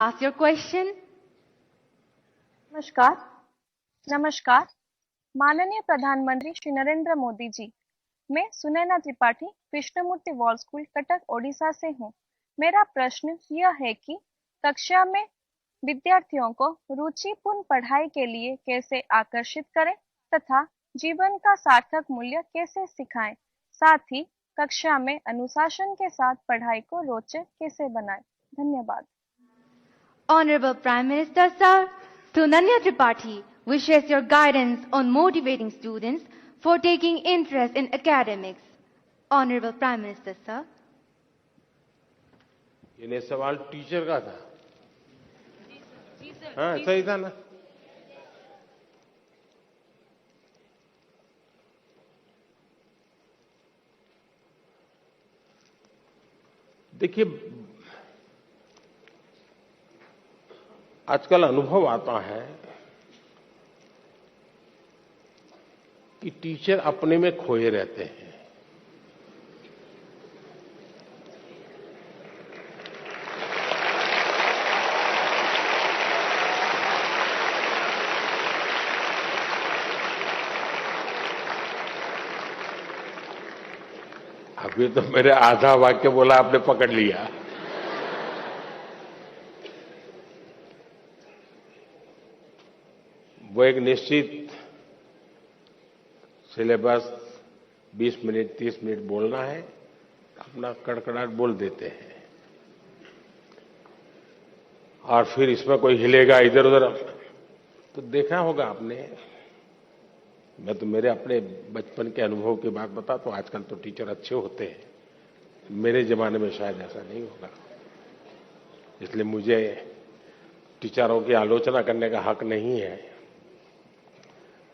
Ask your question. नमस्कार। नमस्कार माननीय प्रधानमंत्री श्री नरेंद्र मोदी जी, मैं सुनैना त्रिपाठी कृष्णमूर्ति वॉल स्कूल कटक ओडिशा से हूँ। मेरा प्रश्न यह है कि कक्षा में विद्यार्थियों को रुचिपूर्ण पढ़ाई के लिए कैसे आकर्षित करें तथा जीवन का सार्थक मूल्य कैसे सिखाएं, साथ ही कक्षा में अनुशासन के साथ पढ़ाई को रोचक कैसे बनाएं। धन्यवाद। Honorable Prime Minister Sir, Sunanya Tripathi wishes your guidance on motivating students for taking interest in academics. Honorable Prime Minister Sir. ये सवाल टीचर का था। हाँ, सही था ना। देखिए, आजकल अनुभव आता है कि टीचर अपने में खोए रहते हैं। अभी तो मेरे आधा वाक्य बोला, आपने पकड़ लिया। वो एक निश्चित सिलेबस 20 मिनट 30 मिनट बोलना है, अपना कड़कड़ाहट बोल देते हैं और फिर इसमें कोई हिलेगा इधर उधर। तो देखा होगा आपने, मैं तो मेरे अपने बचपन के अनुभव की बात बता, तो आजकल तो टीचर अच्छे होते हैं, मेरे जमाने में शायद ऐसा नहीं होगा। इसलिए मुझे टीचरों की आलोचना करने का हक नहीं है,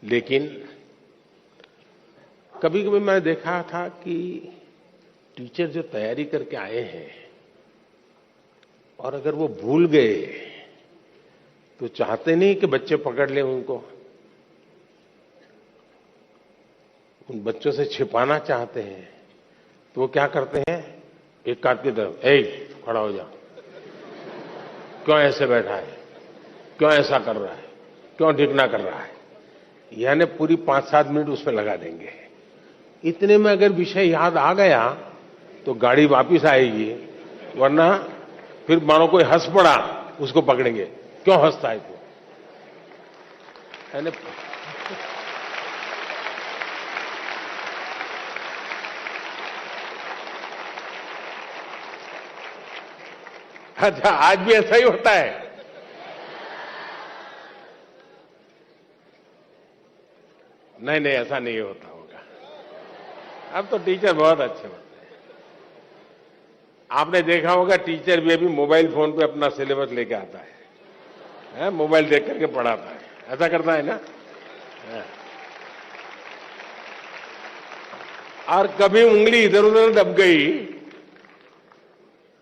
लेकिन कभी कभी मैंने देखा था कि टीचर जो तैयारी करके आए हैं और अगर वो भूल गए तो चाहते नहीं कि बच्चे पकड़ लें उनको, उन बच्चों से छिपाना चाहते हैं। तो वो क्या करते हैं, एक काट की तरफ, खड़ा हो जा, क्यों ऐसे बैठा है, क्यों ऐसा कर रहा है, क्यों ढिकना कर रहा है, यानी पूरी 5-7 मिनट उसमें लगा देंगे। इतने में अगर विषय याद आ गया तो गाड़ी वापिस आएगी, वरना फिर मानो कोई हंस पड़ा उसको पकड़ेंगे, क्यों हंसता है तू। अच्छा, आज भी ऐसा ही होता है। नहीं नहीं, ऐसा नहीं होता होगा। अब तो टीचर बहुत अच्छे होते हैं। आपने देखा होगा टीचर भी अभी मोबाइल फोन पे अपना सिलेबस लेके आता है, मोबाइल देख करके पढ़ाता है, ऐसा करता है ना। और कभी उंगली इधर उधर दब गई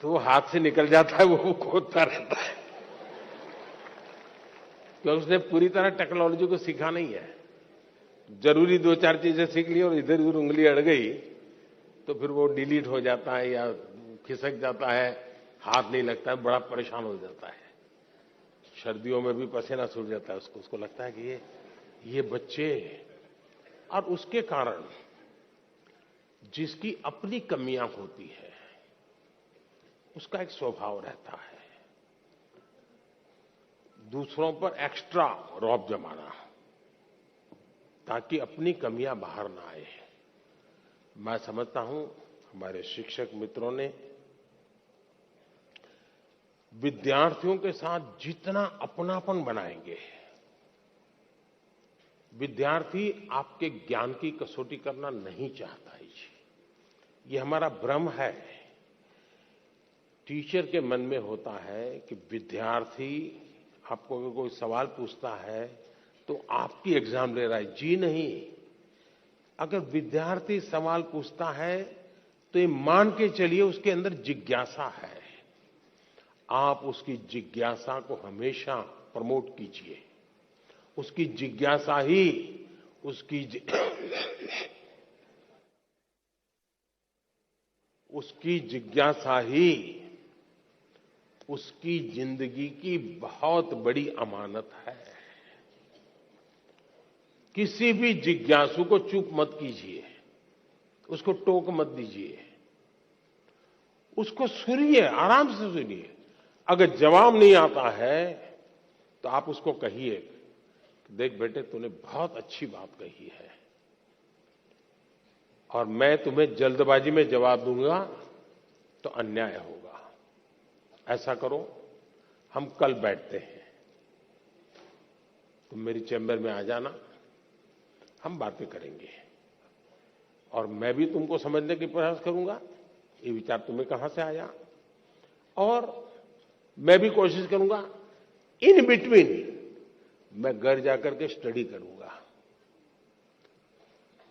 तो वो हाथ से निकल जाता है, वो खोदता रहता है, क्योंकि उसने पूरी तरह टेक्नोलॉजी को सीखा नहीं है। जरूरी 2-4 चीजें सीख ली और इधर उधर उंगली अड़ गई तो फिर वो डिलीट हो जाता है या खिसक जाता है, हाथ नहीं लगता है, बड़ा परेशान हो जाता है। सर्दियों में भी पसीना छूट जाता है उसको लगता है कि ये बच्चे, और उसके कारण जिसकी अपनी कमियां होती है उसका एक स्वभाव रहता है, दूसरों पर एक्स्ट्रा रौब जमाना ताकि अपनी कमियां बाहर ना आए। मैं समझता हूं हमारे शिक्षक मित्रों ने विद्यार्थियों के साथ जितना अपनापन बनाएंगे, विद्यार्थी आपके ज्ञान की कसौटी करना नहीं चाहता है जी, ये हमारा भ्रम है। टीचर के मन में होता है कि विद्यार्थी आपको अगर कोई सवाल पूछता है तो आपकी एग्जाम ले रहा है। जी नहीं, अगर विद्यार्थी सवाल पूछता है तो ये मान के चलिए उसके अंदर जिज्ञासा है। आप उसकी जिज्ञासा को हमेशा प्रमोट कीजिए, उसकी जिज्ञासा ही उसकी जिज्ञासा ही उसकी जिंदगी की बहुत बड़ी अमानत है। किसी भी जिज्ञासु को चूक मत कीजिए, उसको टोक मत दीजिए, उसको सुनिए, आराम से सुनिए। अगर जवाब नहीं आता है तो आप उसको कहिए, देख बेटे तूने बहुत अच्छी बात कही है और मैं तुम्हें जल्दबाजी में जवाब दूंगा तो अन्याय होगा। ऐसा करो, हम कल बैठते हैं, तुम मेरी चैम्बर में आ जाना, हम बातें करेंगे और मैं भी तुमको समझने की प्रयास करूंगा ये विचार तुम्हें कहां से आया, और मैं भी कोशिश करूंगा इन बिटवीन मैं घर जाकर के स्टडी करूंगा,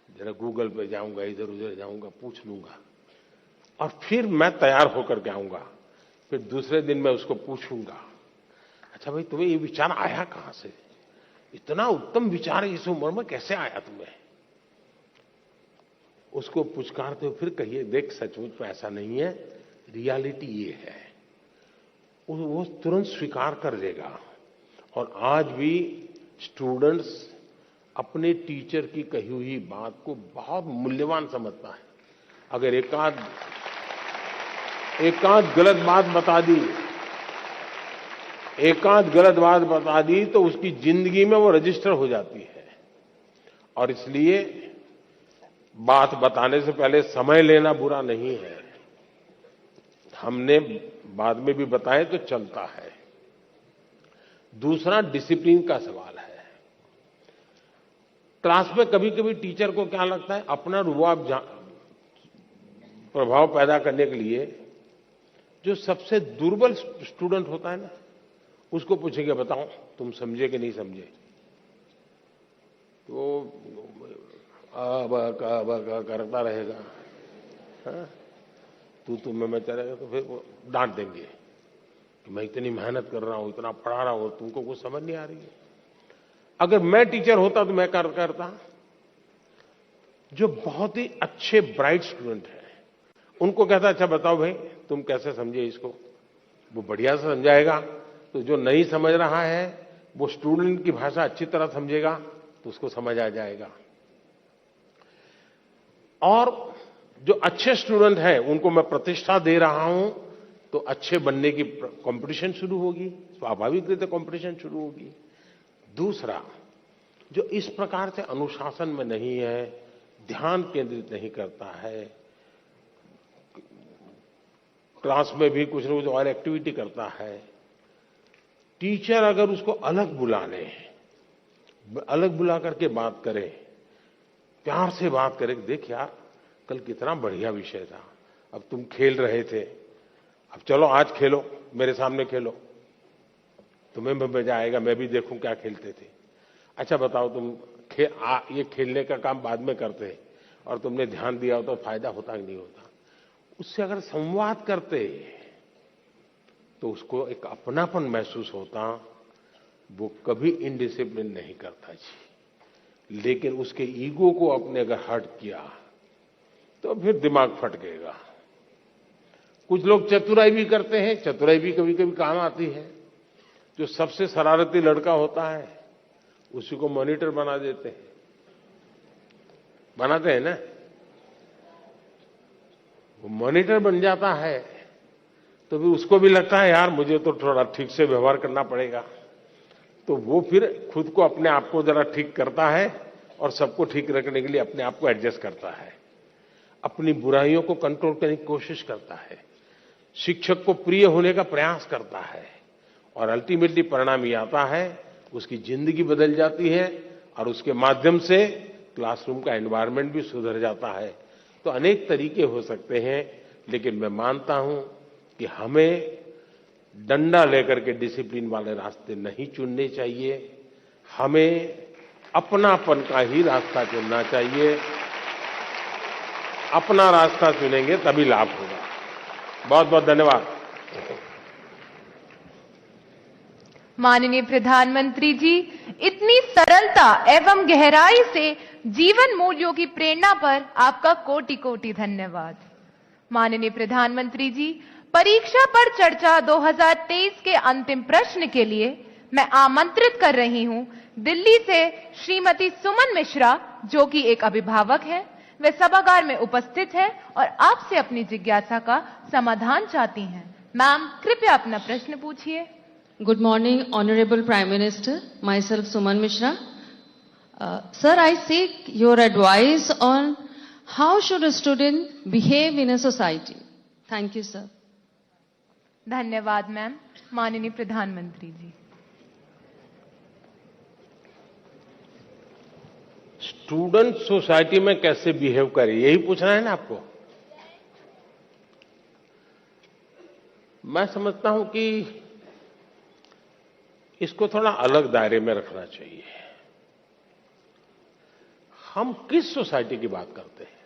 जरा गूगल पे जाऊंगा, इधर उधर जाऊंगा, पूछ लूंगा और फिर मैं तैयार होकर के आऊंगा। फिर दूसरे दिन मैं उसको पूछूंगा, अच्छा भाई तुम्हें ये विचार आया कहां से, इतना उत्तम विचार इस उम्र में कैसे आया तुम्हें? उसको पुचकारते हुए फिर कहिए, देख सचमुच में ऐसा नहीं है, रियलिटी ये है। वो तुरंत स्वीकार कर लेगा। और आज भी स्टूडेंट्स अपने टीचर की कही हुई बात को बहुत मूल्यवान समझता है। अगर एकांत गलत बात बता दी तो उसकी जिंदगी में वो रजिस्टर हो जाती है। और इसलिए बात बताने से पहले समय लेना बुरा नहीं है, हमने बाद में भी बताए तो चलता है। दूसरा डिसिप्लिन का सवाल है। क्लास में कभी कभी टीचर को क्या लगता है, अपना रुआब प्रभाव पैदा करने के लिए जो सबसे दुर्बल स्टूडेंट होता है ना, उसको पूछेंगे बताओ तुम समझे कि नहीं समझे, तो करता रहेगा, हाँ? तू मैं चलेगा, तो फिर वो डांट देंगे कि मैं इतनी मेहनत कर रहा हूं, इतना पढ़ा रहा हूं, तुमको कुछ समझ नहीं आ रही है। अगर मैं टीचर होता तो मैं करता। जो बहुत ही अच्छे ब्राइट स्टूडेंट हैं उनको कहता, अच्छा बताओ भाई तुम कैसे समझे इसको, वो बढ़िया से समझाएगा। तो जो नहीं समझ रहा है वो स्टूडेंट की भाषा अच्छी तरह समझेगा तो उसको समझ आ जाएगा। और जो अच्छे स्टूडेंट हैं उनको मैं प्रतिष्ठा दे रहा हूं तो अच्छे बनने की कंपटीशन शुरू होगी, स्वाभाविक रीति कंपटीशन शुरू होगी। दूसरा, जो इस प्रकार से अनुशासन में नहीं है, ध्यान केंद्रित नहीं करता है, क्लास में भी कुछ न कुछ और एक्टिविटी करता है, टीचर अगर उसको अलग बुला करके बात करे, प्यार से बात करे, देख यार कल कितना बढ़िया विषय था, अब तुम खेल रहे थे, अब चलो आज खेलो, मेरे सामने खेलो, तुम्हें भी मजा आएगा, मैं भी देखूं क्या खेलते थे। अच्छा बताओ तुम ये खेलने का काम बाद में करते हैं और तुमने ध्यान दिया हो तो फायदा होता कि नहीं होता। उससे अगर संवाद करते तो उसको एक अपनापन महसूस होता, वो कभी इनडिसिप्लिन नहीं करता जी। लेकिन उसके ईगो को अपने अगर हर्ट किया तो फिर दिमाग फट गएगा। कुछ लोग चतुराई भी करते हैं, चतुराई भी कभी कभी काम आती है। जो सबसे शरारती लड़का होता है उसी को मॉनिटर बना देते हैं, बनाते हैं ना, वो मॉनिटर बन जाता है तो फिर उसको भी लगता है यार मुझे तो थोड़ा ठीक से व्यवहार करना पड़ेगा, तो वो फिर खुद को अपने आप को जरा ठीक करता है और सबको ठीक रखने के लिए अपने आप को एडजस्ट करता है, अपनी बुराइयों को कंट्रोल करने की कोशिश करता है, शिक्षक को प्रिय होने का प्रयास करता है और अल्टीमेटली परिणाम ये आता है उसकी जिंदगी बदल जाती है और उसके माध्यम से क्लासरूम का एनवायरनमेंट भी सुधर जाता है। तो अनेक तरीके हो सकते हैं, लेकिन मैं मानता हूं कि हमें डंडा लेकर के डिसिप्लिन वाले रास्ते नहीं चुनने चाहिए, हमें अपनापन का ही रास्ता चुनना चाहिए। अपना रास्ता चुनेंगे तभी लाभ होगा। बहुत बहुत धन्यवाद। माननीय प्रधानमंत्री जी, इतनी सरलता एवं गहराई से जीवन मूल्यों की प्रेरणा पर आपका कोटि कोटि धन्यवाद। माननीय प्रधानमंत्री जी, परीक्षा पर चर्चा 2023 के अंतिम प्रश्न के लिए मैं आमंत्रित कर रही हूं दिल्ली से श्रीमती सुमन मिश्रा, जो कि एक अभिभावक है। वे सभागार में उपस्थित है और आपसे अपनी जिज्ञासा का समाधान चाहती हैं। मैम, कृपया अपना प्रश्न पूछिए। Good morning, Honorable Prime Minister. Myself, Suman Mishra. Sir, I seek your advice on how should a student behave in a society. Thank you, sir. धन्यवाद मैम। माननीय प्रधानमंत्री जी। स्टूडेंट सोसाइटी में कैसे बिहेव करे, यही पूछना है ना आपको। मैं समझता हूं कि इसको थोड़ा अलग दायरे में रखना चाहिए। हम किस सोसाइटी की बात करते हैं?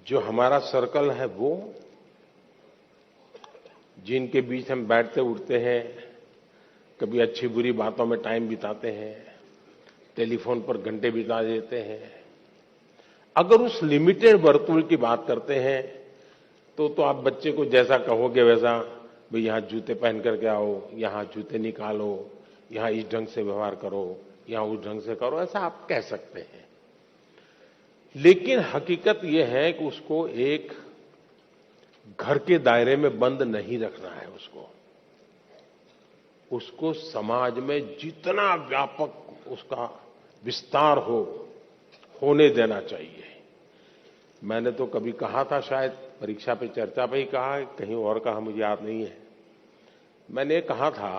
जो हमारा सर्कल है वो, जिनके बीच हम बैठते उठते हैं, कभी अच्छी बुरी बातों में टाइम बिताते हैं, टेलीफोन पर घंटे बिता देते हैं। अगर उस लिमिटेड वर्तुल की बात करते हैं तो आप बच्चे को जैसा कहोगे वैसा, भाई यहां जूते पहन करके आओ, यहां जूते निकालो, यहां इस ढंग से व्यवहार करो, यहां उस ढंग से करो, ऐसा आप कह सकते हैं। लेकिन हकीकत यह है कि उसको एक घर के दायरे में बंद नहीं रखना है। उसको समाज में जितना व्यापक उसका विस्तार होने देना चाहिए। मैंने तो कभी कहा था, शायद परीक्षा पे चर्चा पे ही कहा, कहीं और कहा, मुझे याद नहीं है। मैंने कहा था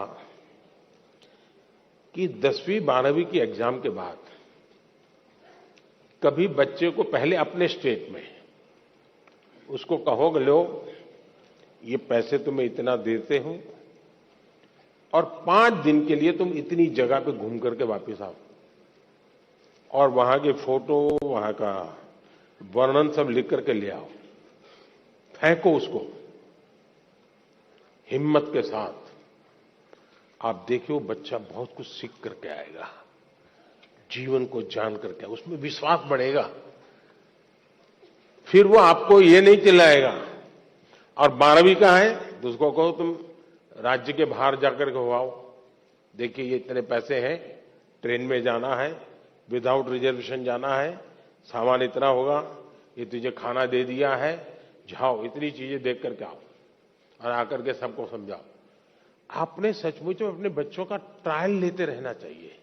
कि 10वीं 12वीं की एग्जाम के बाद कभी बच्चे को पहले अपने स्टेट में उसको कहोगे, लो ये पैसे तुम्हें इतना देते हूं और 5 दिन के लिए तुम इतनी जगह पे घूम करके वापस आओ और वहां के फोटो, वहां का वर्णन सब लिख करके ले आओ, फेंको उसको हिम्मत के साथ। आप देखिए वो बच्चा बहुत कुछ सीख करके आएगा, जीवन को जान करके, उसमें विश्वास बढ़ेगा। फिर वो आपको ये नहीं चिल्लाएगा। और 12वीं का है तो उसको कहो तुम राज्य के बाहर जाकर के हो आओ, देखिए ये इतने पैसे हैं, ट्रेन में जाना है, विदाउट रिजर्वेशन जाना है, सामान इतना होगा, ये तुझे खाना दे दिया है, जाओ इतनी चीजें देख करके आओ और आकर के सबको समझाओ। आपने सचमुच में अपने बच्चों का ट्रायल लेते रहना चाहिए।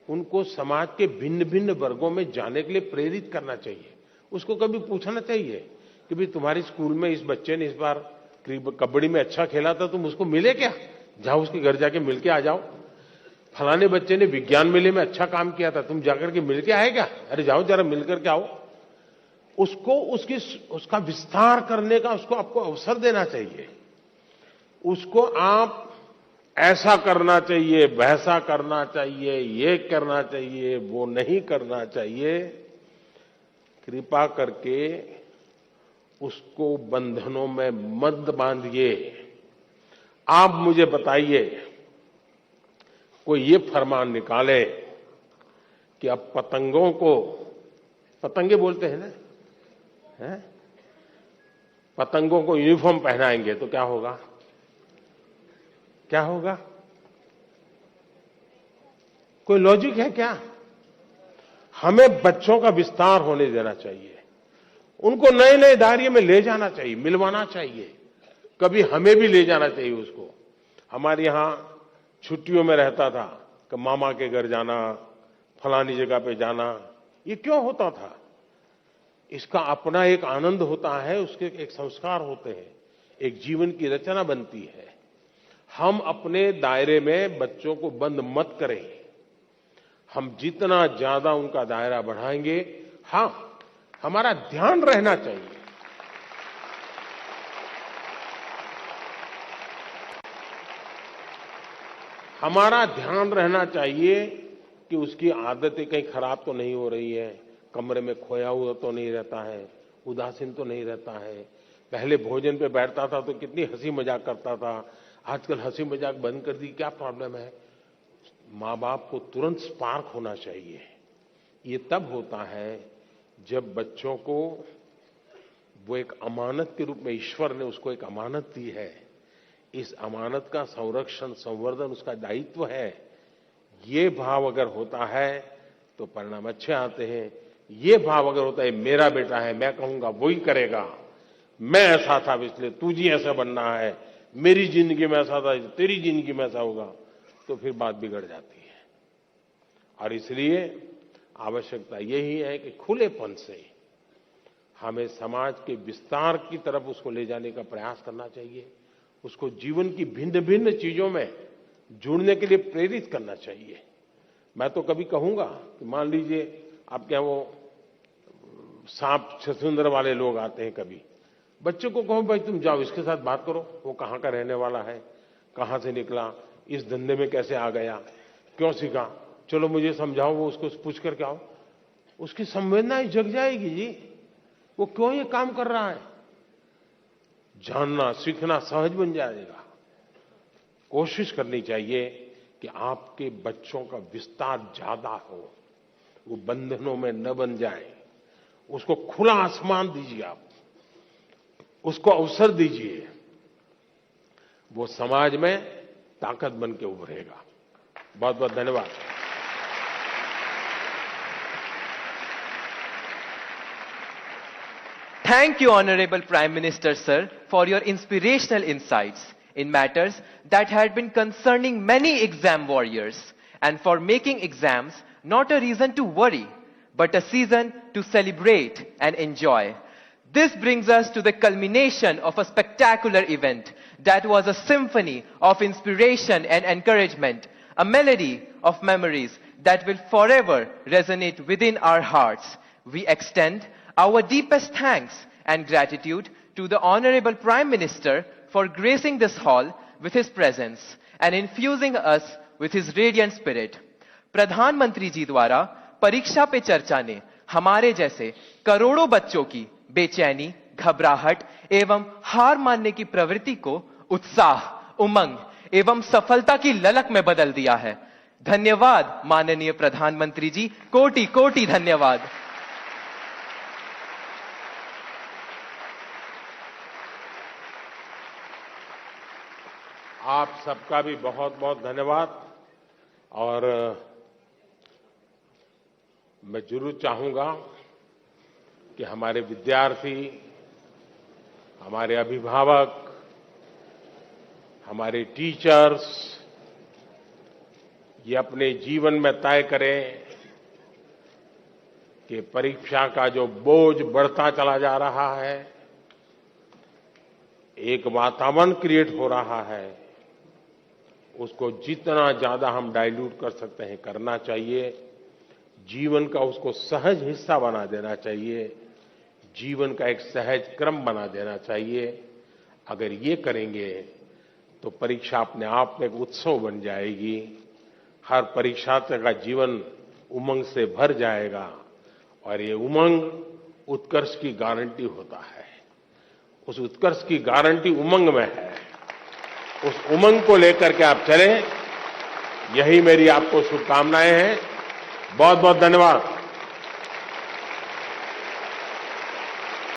उनको समाज के भिन्न भिन्न वर्गों में जाने के लिए प्रेरित करना चाहिए। उसको कभी पूछना चाहिए कि भाई तुम्हारी स्कूल में इस बच्चे ने इस बार कबड्डी में अच्छा खेला था, तुम उसको मिले क्या? जाओ उसके घर जाके मिल के आ जाओ। फलाने बच्चे ने विज्ञान मेले में अच्छा काम किया था, तुम जाकर के मिल के आए क्या? अरे जाओ जरा मिल करके आओ। उसको उसका विस्तार करने का उसको आपको अवसर देना चाहिए। उसको आप ऐसा करना चाहिए, वैसा करना चाहिए, ये करना चाहिए, वो नहीं करना चाहिए, कृपा करके उसको बंधनों में मत बांधिए। आप मुझे बताइए, कोई ये फरमान निकाले कि अब पतंगों को, पतंगे बोलते हैं ना, हैं? पतंगों को यूनिफॉर्म पहनाएंगे तो क्या होगा? क्या होगा? कोई लॉजिक है क्या? हमें बच्चों का विस्तार होने देना चाहिए, उनको नए नए दायरे में ले जाना चाहिए, मिलवाना चाहिए, कभी हमें भी ले जाना चाहिए उसको। हमारे यहां छुट्टियों में रहता था कि मामा के घर जाना, फलानी जगह पे जाना। ये क्यों होता था? इसका अपना एक आनंद होता है, उसके एक संस्कार होते हैं, एक जीवन की रचना बनती है। हम अपने दायरे में बच्चों को बंद मत करें। हम जितना ज्यादा उनका दायरा बढ़ाएंगे, हाँ, हमारा ध्यान रहना चाहिए, हमारा ध्यान रहना चाहिए कि उसकी आदतें कहीं खराब तो नहीं हो रही है, कमरे में खोया हुआ तो नहीं रहता है, उदासीन तो नहीं रहता है। पहले भोजन पे बैठता था तो कितनी हंसी मजाक करता था, आजकल हंसी मजाक बंद कर दी, क्या प्रॉब्लम है? माँ बाप को तुरंत स्पार्क होना चाहिए। ये तब होता है जब बच्चों को वो एक अमानत के रूप में ईश्वर ने उसको एक अमानत दी है। इस अमानत का संरक्षण, संवर्धन उसका दायित्व है। ये भाव अगर होता है तो परिणाम अच्छे आते हैं। ये भाव अगर होता है मेरा बेटा है, मैं कहूंगा वही करेगा, मैं ऐसा था इसलिए तुझे ऐसा बनना है, मेरी जिंदगी में ऐसा था तेरी जिंदगी में ऐसा होगा, तो फिर बात बिगड़ जाती है। और इसलिए आवश्यकता यही है कि खुलेपन से हमें समाज के विस्तार की तरफ उसको ले जाने का प्रयास करना चाहिए। उसको जीवन की भिन्न भिन्न चीजों में जुड़ने के लिए प्रेरित करना चाहिए। मैं तो कभी कहूंगा कि मान लीजिए आपके यहाँ वो सांप छछूंदर वाले लोग आते हैं, कभी बच्चे को कहो भाई तुम जाओ इसके साथ बात करो, वो कहाँ का रहने वाला है, कहाँ से निकला, इस धंधे में कैसे आ गया, क्यों सीखा, चलो मुझे समझाओ, वो उसको पूछ करके आओ, उसकी संवेदनाएं जग जाएगी जी, वो क्यों ये काम कर रहा है, जानना सीखना सहज बन जाएगा। कोशिश करनी चाहिए कि आपके बच्चों का विस्तार ज्यादा हो, वो बंधनों में न बन जाए, उसको खुला आसमान दीजिए, आप उसको अवसर दीजिए, वो समाज में ताकत बन के उभरेगा। बहुत बहुत धन्यवाद। Thank you, Honorable Prime Minister, sir, for your inspirational insights in matters that had been concerning many exam warriors, and for making exams not a reason to worry, but a season to celebrate and enjoy. This brings us to the culmination of a spectacular event that was a symphony of inspiration and encouragement, a melody of memories that will forever resonate within our hearts. We extend our deepest thanks and gratitude to the Honorable Prime Minister for gracing this hall with his presence and infusing us with his radiant spirit. प्रधानमंत्री जी द्वारा परीक्षा पे चर्चा ने हमारे जैसे करोड़ों बच्चों की बेचैनी, घबराहट एवं हार मानने की प्रवृत्ति को उत्साह, उमंग एवं सफलता की ललक में बदल दिया है। धन्यवाद माननीय प्रधानमंत्री जी, कोटि कोटि धन्यवाद। आप सबका भी बहुत बहुत धन्यवाद। और मैं जरूर चाहूंगा कि हमारे विद्यार्थी, हमारे अभिभावक, हमारे टीचर्स ये अपने जीवन में तय करें कि परीक्षा का जो बोझ बढ़ता चला जा रहा है, एक वातावरण क्रिएट हो रहा है, उसको जितना ज्यादा हम डाइल्यूट कर सकते हैं करना चाहिए। जीवन का उसको सहज हिस्सा बना देना चाहिए, जीवन का एक सहज क्रम बना देना चाहिए। अगर ये करेंगे तो परीक्षा अपने आप में एक उत्सव बन जाएगी। हर परीक्षार्थी का जीवन उमंग से भर जाएगा और ये उमंग उत्कर्ष की गारंटी होता है। उस उत्कर्ष की गारंटी उमंग में है। उस उमंग को लेकर के आप चलें, यही मेरी आपको शुभकामनाएं हैं। बहुत बहुत धन्यवाद।